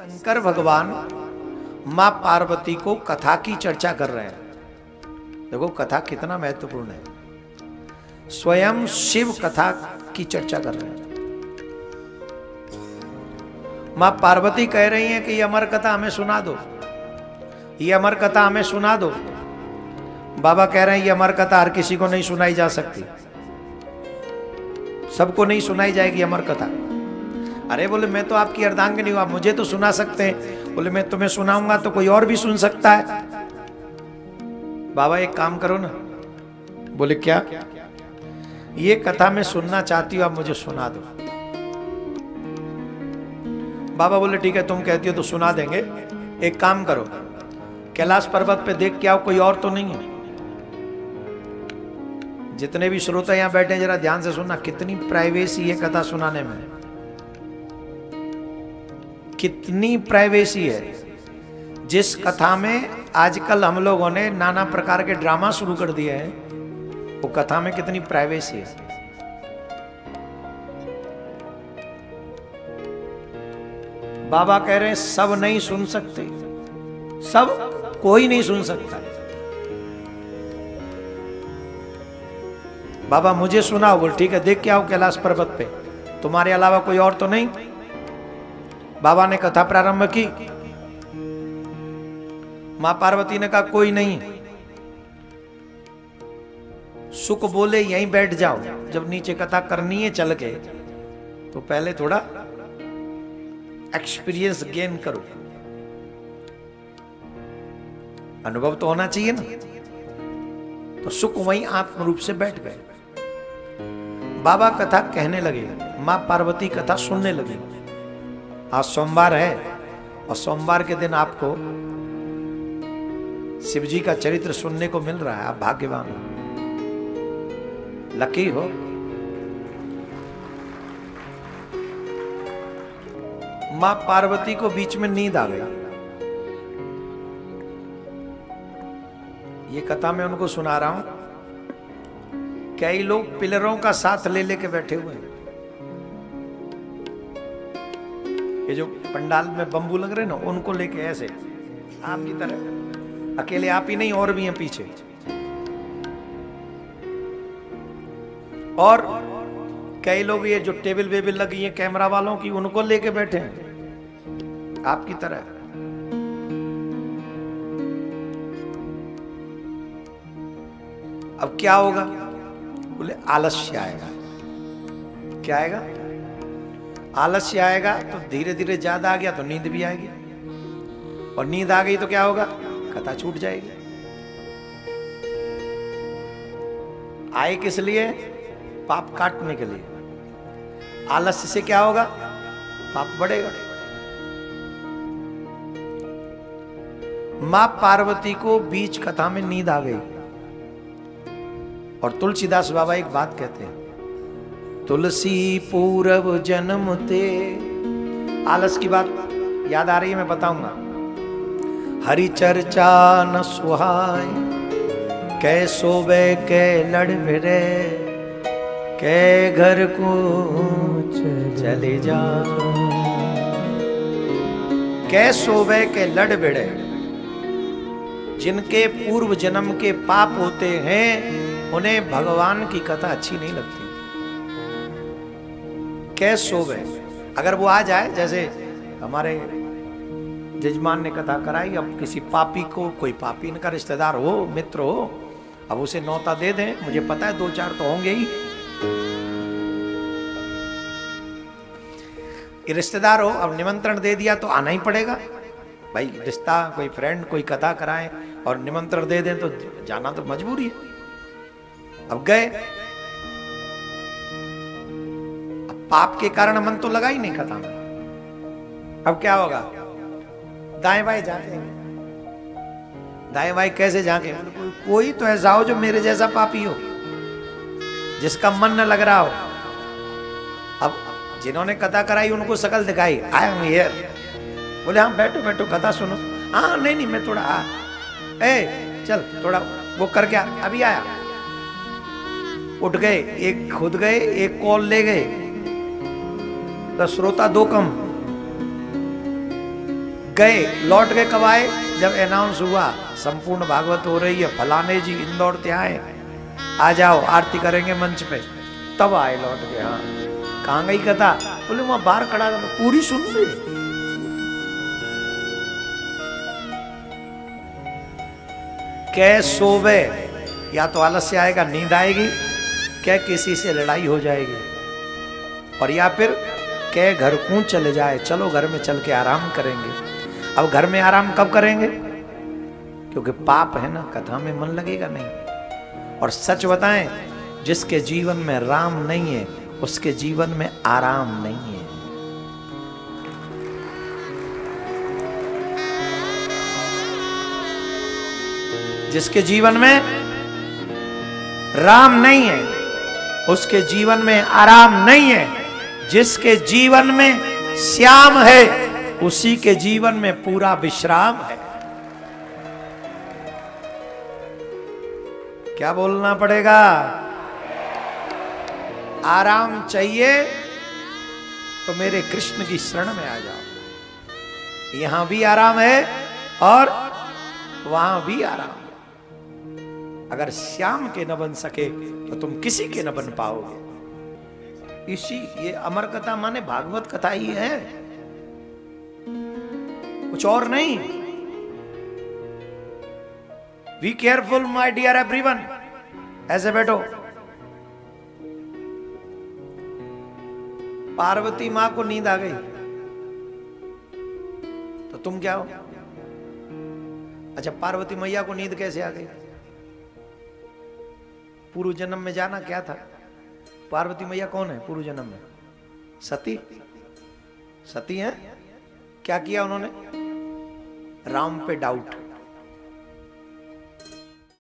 शंकर भगवान मां पार्वती को कथा की चर्चा कर रहे हैं। देखो कथा कितना महत्वपूर्ण है। स्वयं शिव कथा की चर्चा कर रहे हैं। मां पार्वती कह रही हैं कि ये अमर कथा हमें सुना दो, ये अमर कथा हमें सुना दो। बाबा कह रहे हैं ये अमर कथा हर किसी को नहीं सुनाई जा सकती, सबको नहीं सुनाई जाएगी अमर कथा। अरे बोले मैं तो आपकी अर्धांगिनी हूं, आप मुझे तो सुना सकते हैं। बोले मैं तुम्हें सुनाऊंगा तो कोई और भी सुन सकता है। बाबा एक काम करो ना। बोले क्या? ये कथा मैं सुनना चाहती हूं, आप मुझे सुना दो। बाबा बोले ठीक है, तुम कहती हो तो सुना देंगे। एक काम करो, कैलाश पर्वत पे देख के आओ, कोई और तो नहीं है। जितने भी श्रोता यहां बैठे हैं जरा ध्यान से सुनना, कितनी प्राइवेसी है कथा सुनाने में, कितनी प्राइवेसी है। जिस कथा में आजकल हम लोगों ने नाना प्रकार के ड्रामा शुरू कर दिए हैं, वो कथा में कितनी प्राइवेसी है। बाबा कह रहे हैं सब नहीं सुन सकते, सब कोई नहीं सुन सकता। बाबा मुझे सुनाओ। बोल ठीक है, देख के आओ कैलाश पर्वत पे, तुम्हारे अलावा कोई और तो नहीं। बाबा ने कथा प्रारंभ की। मां पार्वती ने कहा कोई नहीं। सुख बोले यहीं बैठ जाओ, जब नीचे कथा करनी है चल के, तो पहले थोड़ा एक्सपीरियंस गेन करो, अनुभव तो होना चाहिए ना। तो सुख वहीं आत्म रूप से बैठ गए। बाबा कथा कहने लगे, मां पार्वती कथा सुनने लगी। आज सोमवार है और सोमवार के दिन आपको शिव जी का चरित्र सुनने को मिल रहा है। आप भाग्यवान हो, लकी हो। मां पार्वती को बीच में नींद आ गई। ये कथा मैं उनको सुना रहा हूं। कई लोग पिलरों का साथ ले लेके बैठे हुए हैं। ये जो पंडाल में बंबू लग रहे हैं ना, उनको लेके ऐसे आपकी तरह, अकेले आप ही नहीं और भी हैं पीछे। और कई लोग ये जो टेबल वेबल लगी है कैमरा वालों की, उनको लेके बैठे हैं आपकी तरह। अब क्या होगा? बोले आलस्य आएगा। क्या आएगा? आलस्य आएगा। तो धीरे धीरे ज्यादा आ गया तो नींद भी आएगी, और नींद आ गई तो क्या होगा? कथा छूट जाएगी। आए किस लिए? पाप काटने के लिए। आलस्य से क्या होगा? पाप बढ़ेगा। मां पार्वती को बीच कथा में नींद आ गई। और तुलसीदास बाबा एक बात कहते हैं, तुलसी पूरब जन्म ते। आलस की बात याद आ रही है, मैं बताऊंगा। हरि चर्चा न सुहाय, कै सोवे कै लड़ भिड़े, कै घर को चले जा। कै सोवे कै लड़ भिड़े, जिनके पूर्व जन्म के पाप होते हैं उन्हें भगवान की कथा अच्छी नहीं लगती। कैसे सोवे, अगर वो आ जाए, जैसे हमारे जजमान ने कथा कराई, अब किसी पापी को, कोई पापी इनका रिश्तेदार हो, मित्र हो, अब उसे न्योता दे दें, मुझे पता है 2-4 तो होंगे ही। रिश्तेदार हो, अब निमंत्रण दे दिया तो आना ही पड़ेगा भाई। रिश्ता, कोई फ्रेंड, कोई कथा कराए और निमंत्रण दे दें तो जाना तो मजबूरी है। अब गए, पाप के कारण मन तो लगा ही नहीं कथा में। अब क्या होगा? दाएं बाएं झांकेंगे। दाएं बाएं कैसे झांके? कोई तो ऐसा हो जो मेरे जैसा पापी हो, जिसका मन न लग रहा हो। अब जिन्होंने कथा कराई उनको शकल दिखाई, आई एम हियर। बोले हाँ बैठो बैठो कथा सुनो। हाँ नहीं नहीं मैं थोड़ा चल थोड़ा वो करके अभी आया। उठ गए, एक खुद गए, एक कॉल ले गए, 10 श्रोता 2 कम। गए, लौट के कब आए? जब अनाउंस हुआ संपूर्ण भागवत हो रही है, फलाने जी इंदौर से आए, आ जाओ आरती करेंगे मंच पे, तब आए लौट के। हाँ, कहाँ गई कथा? बोले वहां बाहर खड़ा था, पूरी सुन ली। कै सोवे, या तो आलस्य आएगा, नींद आएगी, क्या किसी से लड़ाई हो जाएगी, और या फिर क्या घर को चले जाए, चलो घर में चल के आराम करेंगे। अब घर में आराम कब करेंगे? क्योंकि पाप है ना, कथा में मन लगेगा नहीं। और सच बताएं, जिसके जीवन में राम नहीं है उसके जीवन में आराम नहीं है। जिसके जीवन में राम नहीं है उसके जीवन में आराम नहीं है। जिसके जीवन में श्याम है उसी के जीवन में पूरा विश्राम है। क्या बोलना पड़ेगा? आराम चाहिए तो मेरे कृष्ण की शरण में आ जाओ। यहां भी आराम है और वहां भी आराम है। अगर श्याम के न बन सके तो तुम किसी के न बन पाओगे। इसी ये अमर कथा माने भागवत कथा ही है, कुछ और नहीं। Be careful my dear everyone. ऐसे बैठो। पार्वती मां को नींद आ गई तो तुम क्या हो? अच्छा, पार्वती मैया को नींद कैसे आ गई? पूर्व जन्म में जाना क्या था? पार्वती मैया कौन है पूर्व जन्म में? सती। सती है। क्या किया उन्होंने? राम पे डाउट।